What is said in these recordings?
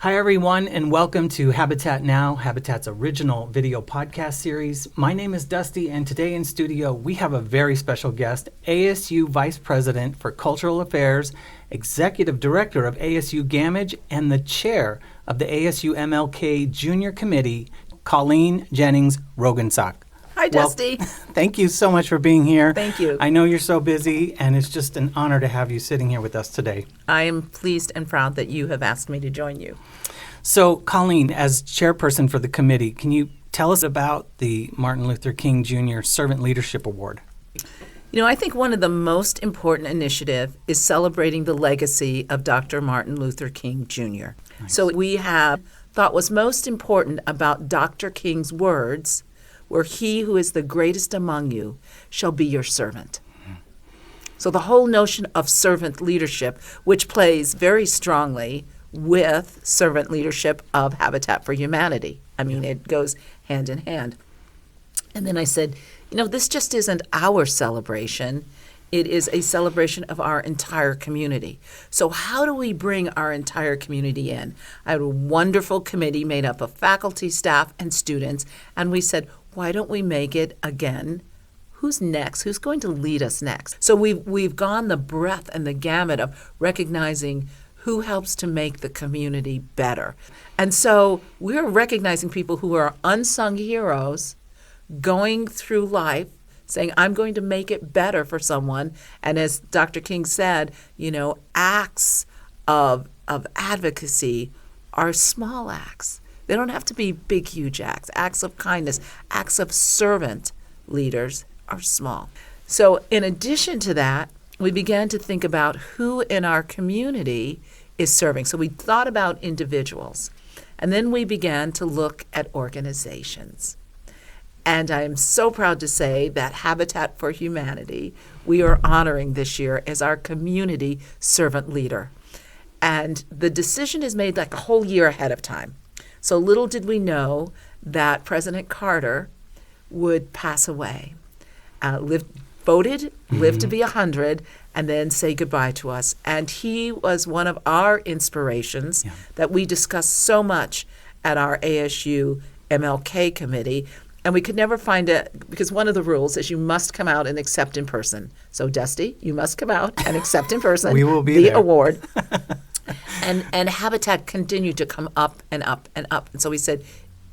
Hi, everyone, and welcome to Habitat Now, Habitat's original video podcast series. My name is Dusty, and today in studio, we have a very special guest, ASU Vice President for Cultural Affairs, Executive Director of ASU Gammage, and the Chair of the ASU MLK Junior Committee, Colleen Jennings-Roggensack. Hi, Dusty. Thank you so much for being here. Thank you. I know you're so busy, and it's just an honor to have you sitting here with us today. I am pleased and proud that you have asked me to join you. So, Colleen, as chairperson for the committee, can you tell us about the Martin Luther King Jr. Servant Leadership Award? You know, I think one of the most important initiatives is celebrating the legacy of Dr. Martin Luther King Jr. Nice. So we have thought what's most important about Dr. King's words were, "He who is the greatest among you shall be your servant." So the whole notion of servant leadership, which plays very strongly with servant leadership of Habitat for Humanity. I mean, it goes hand in hand. And then I said, you know, this just isn't our celebration. It is a celebration of our entire community. So how do we bring our entire community in? I had a wonderful committee made up of faculty, staff, and students, and we said, why don't we make it again? Who's next? Who's going to lead us next? So we've gone the breadth and the gamut of recognizing who helps to make the community better. And so we're recognizing people who are unsung heroes going through life saying, I'm going to make it better for someone. And as Dr. King said, you know, acts of advocacy are small acts. They don't have to be big, huge acts. Acts of kindness, acts of servant leaders are small. So in addition to that, we began to think about who in our community is serving. So we thought about individuals, and then we began to look at organizations. And I am so proud to say that Habitat for Humanity, we are honoring this year as our community servant leader. And the decision is made like a whole year ahead of time. So little did we know that President Carter would pass away, live to be 100, and then say goodbye to us. And he was one of our inspirations that we discussed so much at our ASU MLK committee. And we could never find it, because one of the rules is you must come out and accept in person. So, Dusty, you must come out and accept in person We will be the there. award. And Habitat continued to come up and up and up. And so we said,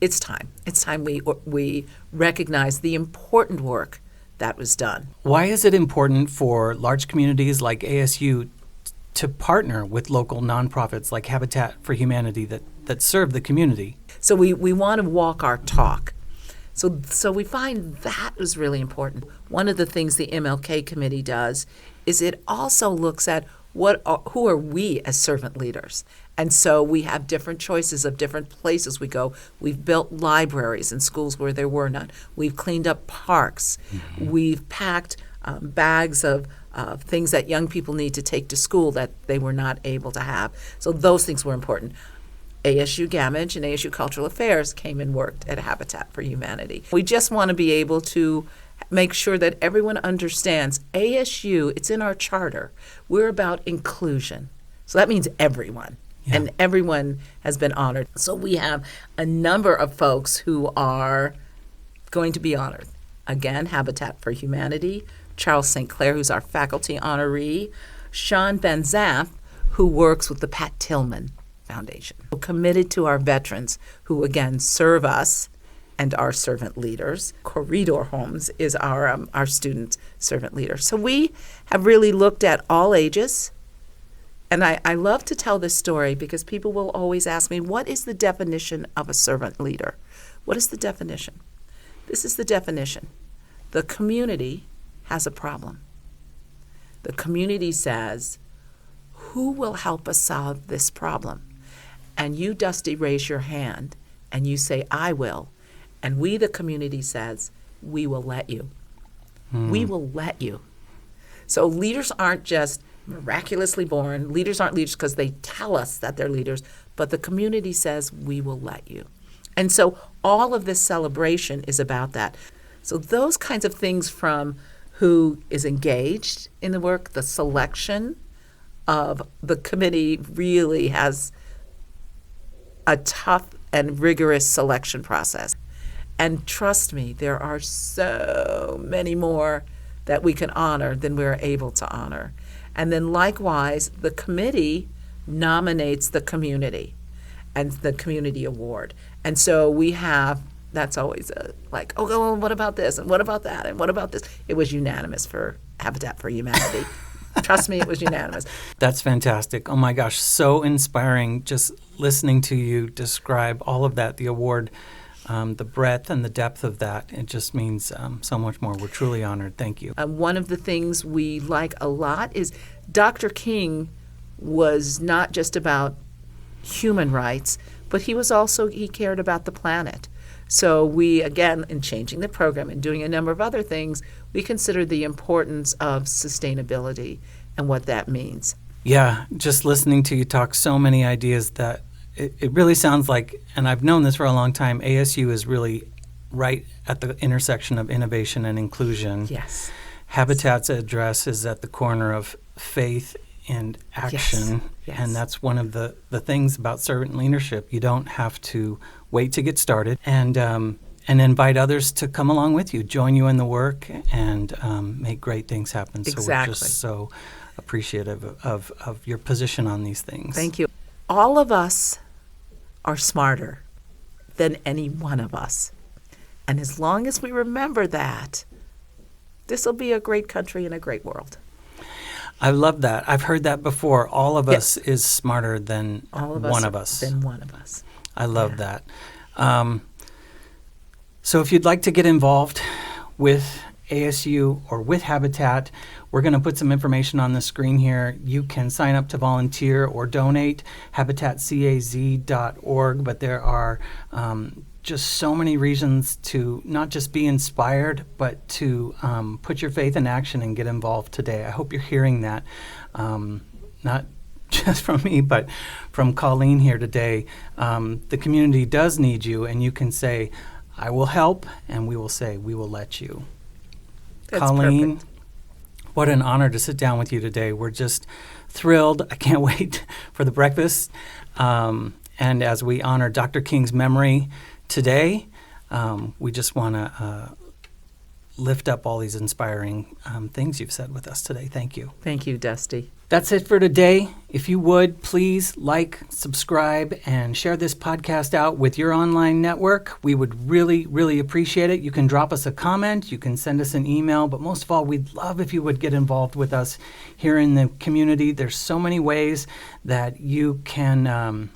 it's time. It's time we recognize the important work that was done. Why is it important for large communities like ASU to partner with local nonprofits like Habitat for Humanity that serve the community? So we want to walk our talk. So we find that is really important. One of the things the MLK committee does is it also looks at who are we as servant leaders. And so we have different choices of different places we go. We've built libraries in schools where there were none. We've cleaned up parks. Mm-hmm. We've packed bags of things that young people need to take to school that they were not able to have. So those things were important. ASU Gammage and ASU Cultural Affairs came and worked at Habitat for Humanity. We just want to be able to make sure that everyone understands ASU, it's in our charter. We're about inclusion. So that means everyone. Yeah. And everyone has been honored. So we have a number of folks who are going to be honored. Again, Habitat for Humanity, Charles St. Clair, who's our faculty honoree, Sean Van Zandt, who works with the Pat Tillman Foundation. We're committed to our veterans who, again, serve us and our servant leaders. Corridor Homes is our student servant leader. So we have really looked at all ages. And I love to tell this story because people will always ask me, what is the definition of a servant leader? What is the definition? This is the definition. The community has a problem. The community says, who will help us solve this problem? And you, Dusty, raise your hand and you say, I will. And we, the community, says, we will let you. We will let you. So leaders aren't just miraculously born. Leaders aren't leaders because they tell us that they're leaders, but the community says, we will let you. And so all of this celebration is about that. So those kinds of things, from who is engaged in the work, the selection of the committee really has a tough and rigorous selection process. And trust me, there are so many more that we can honor than we're able to honor. And then likewise, the committee nominates the community and the community award. And so we have, that's always like, oh, well, what about this? And what about that? And what about this? It was unanimous for Habitat for Humanity. Trust me, it was unanimous. That's fantastic. Oh my gosh, so inspiring just listening to you describe all of that, the award, the breadth and the depth of that. It just means so much more. We're truly honored. Thank you. One of the things we like a lot is Dr. King was not just about human rights, but he cared about the planet. So we, again, in changing the program and doing a number of other things, we consider the importance of sustainability and what that means. Yeah, just listening to you talk so many ideas that it really sounds like, and I've known this for a long time, ASU is really right at the intersection of innovation and inclusion. Yes. Habitat's address is at the corner of faith and action. Yes. And that's one of the things about servant leadership. You don't have to wait to get started and invite others to come along with you, join you in the work, and make great things happen. Exactly. So we're just so appreciative of your position on these things. Thank you. All of us are smarter than any one of us. And as long as we remember that, this will be a great country and a great world. I love that. I've heard that before. All of Yes. us is smarter than All of one us of us. than one of us. I love that. So if you'd like to get involved with ASU or with Habitat, we're going to put some information on the screen here. You can sign up to volunteer or donate, habtatcaz.org, but there are just so many reasons to not just be inspired, but to put your faith in action and get involved today. I hope you're hearing that, not just from me, but from Colleen here today. The community does need you, and you can say, I will help, and we will say, we will let you. That's Colleen, perfect. what an honor to sit down with you today. We're just thrilled. I can't wait for the breakfast. And as we honor Dr. King's memory today, we just want to lift up all these inspiring things you've said with us today. Thank you. Thank you, Dusty. That's it for today. If you would, please like, subscribe, and share this podcast out with your online network. We would really, really appreciate it. You can drop us a comment. You can send us an email. But most of all, we'd love if you would get involved with us here in the community. There's so many ways that you can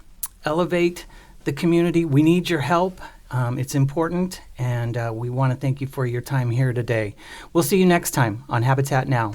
elevate the community. We need your help. It's important, and we want to thank you for your time here today. We'll see you next time on Habitat Now.